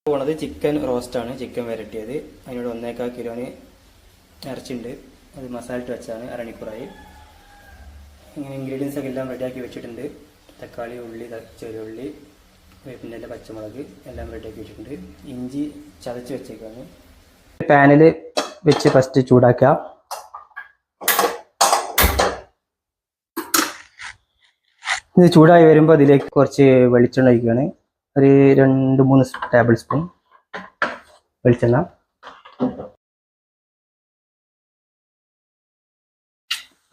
പോണത് chicken റോസ്റ്റാണ്. Chicken വരട്ടിയത്. അതിനോട് 1.25 കിലോന് ഇറച്ചിയുണ്ട്. അത് മസാല ഇട്ട് വെച്ചാണ്. അരമണിക്കൂറായി. ഇങ്ങനെ ഇൻഗ്രീഡിയൻസ് ഒക്കെ എല്ലാം റെഡിയാക്കി വെച്ചിട്ടുണ്ട്. തക്കാളി, ഉള്ളി, ചെറിയുള്ളി, വേപ്പിൻ്റെ പച്ചമുളക് എല്ലാം റെഡിയാക്കി വെച്ചിട്ടുണ്ട്. ഇഞ്ചി ചതച്ച് വെച്ചേക്കാണ്. പാനിൽ വെച്ച് ഫസ്റ്റ് ചൂടാക്കുക. ഇത് ചൂടായി വരുമ്പോൾ അതിലേക്ക് കുറച്ച് വെളിച്ചെണ്ണ ഒഴിക്കുകയാണ്. ഒരു 2-3 ടേബിൾ സ്പൂൺ വെളിച്ചെണ്ണ.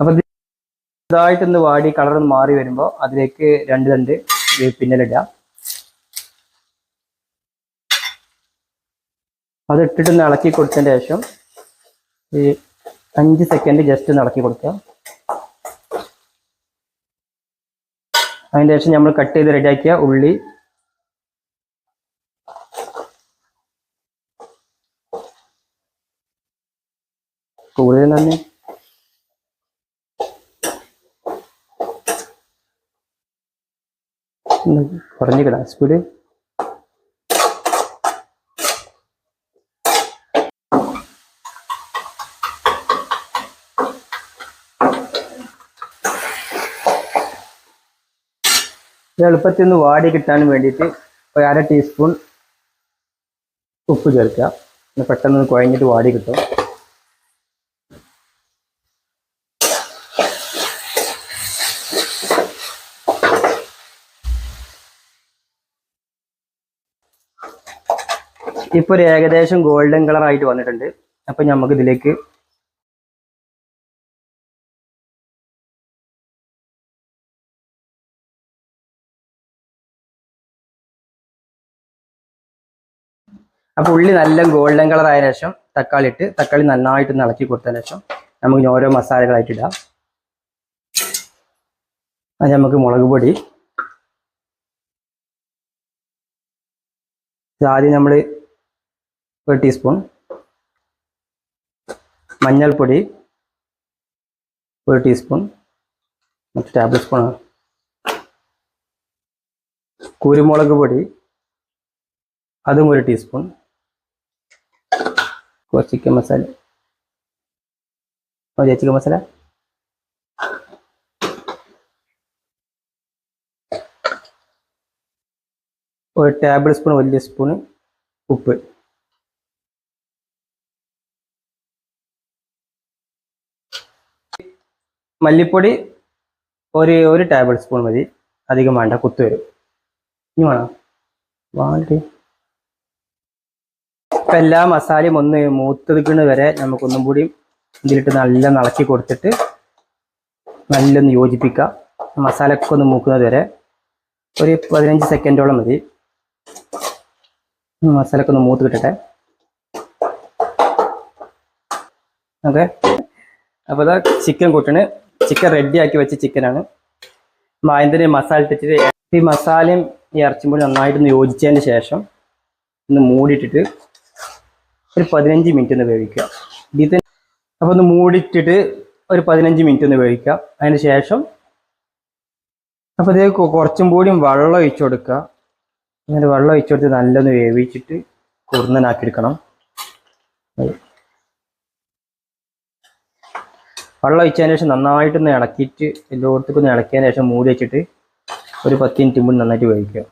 അപ്പോൾ ഇതായിട്ടൊന്ന് വാടി കളറൊന്ന് മാറി വരുമ്പോൾ അതിലേക്ക് 2 തണ്ട് വേപ്പിന്നിലിടുക. അത് ഇട്ടിട്ടൊന്ന് ഇളക്കി കൊടുത്തതിന് ശേഷം 5 സെക്കൻഡ് ജസ്റ്റ് ഒന്ന് ഇളക്കി കൊടുക്കുക. അതിന് ശേഷം നമ്മൾ കട്ട് ചെയ്ത് റെഡിയാക്കിയ ഉള്ളി, കൂടുതൽ തന്നെ കുറഞ്ഞിടാം സ്പീഡ്. എളുപ്പത്തിൽ ഒന്ന് വാടി കിട്ടാൻ വേണ്ടിയിട്ട് ഒരു 1/2 ടീസ്പൂൺ ഉപ്പ് ചേർക്കുക. പെട്ടെന്ന് കുഴഞ്ഞിട്ട് വാടി കിട്ടും. ഇപ്പോൾ ഒരു ഏകദേശം ഗോൾഡൻ കളർ ആയിട്ട് വന്നിട്ടുണ്ട്. അപ്പം നമുക്ക് ഇതിലേക്ക് അപ്പോൾ ഉള്ളി നല്ല ഗോൾഡൻ കളർ ആയ ശേഷം തക്കാളി നന്നായിട്ട് ഇളക്കി കൊടുത്തതിന് ശേഷം നമുക്ക് ഓരോ മസാലകളായിട്ട് ഇടാം. അത് നമുക്ക് മുളക് പൊടി, ആദ്യം നമ്മൾ 1 ടീസ്പൂൺ, മഞ്ഞൾപ്പൊടി 1 ടീസ്പൂൺ, മറ്റു ടേബിൾ സ്പൂണാണ്, കുരുമുളക് പൊടി അതും 1 teaspoon, chicken masala, chicken masala, ഒരു ടേബിൾ സ്പൂൺ വലിയ സ്പൂണ് ഉപ്പ്, മല്ലിപ്പൊടി ഒരു ടേബിൾ സ്പൂൺ മതി, അധികം വേണ്ട, കുത്തു വരും. ഇനി വേണം വാണ്ടി. ഇപ്പം എല്ലാ മസാലയും ഒന്ന് മൂത്തെടുക്കുന്നത് വരെ നമുക്കൊന്നും കൂടി ഇതിലിട്ട് നല്ല ഇളക്കി കൊടുത്തിട്ട് നല്ലൊന്ന് യോജിപ്പിക്കുക. മസാലയൊക്കെ ഒന്ന് മൂക്കുന്നത് വരെ ഒരു 15 സെക്കൻഡോളം മതി. മസാലയൊക്കെ ഒന്ന് മൂത്ത് കിട്ടട്ടെ. ഓക്കെ, അപ്പോൾ ഇതാ ചിക്കൻ കൂട്ടണ്. ചിക്കൻ റെഡിയാക്കി വെച്ച ചിക്കനാണ്. ആദ്യം മസാല ഇട്ടിട്ട് ഈ മസാലയും ഈ ഇറച്ചിയും കൂടി നന്നായിട്ടൊന്ന് യോജിച്ചതിന് ശേഷം ഒന്ന് മൂടിയിട്ടിട്ട് ഒരു 15 മിനിറ്റ് ഒന്ന് വേവിക്കുക. അപ്പോൾ ഒന്ന് മൂടിയിട്ടിട്ട് ഒരു 15 മിനിറ്റ് ഒന്ന് വേവിക്കുക. അതിന് ശേഷം അപ്പോൾ ഇതിലേക്ക് കുറച്ചും കൂടി വെള്ളം ഒഴിച്ചു കൊടുക്കുക. അങ്ങനെ വെള്ളം ഒഴിച്ചു കൊടുത്ത് നല്ലൊന്ന് വേവിച്ചിട്ട് കുറുന്നനാക്കിയെടുക്കണം. വെള്ളം ഒഴിച്ചതിന് ശേഷം നന്നായിട്ടൊന്ന് ഇളക്കിയിട്ട് എല്ലായിടത്തേക്കൊന്ന് ഇളക്കിയതിന് ശേഷം മൂടി വെച്ചിട്ട് ഒരു 10 മിനിറ്റ് മുമ്പ് നന്നായിട്ട് വേവിക്കുക.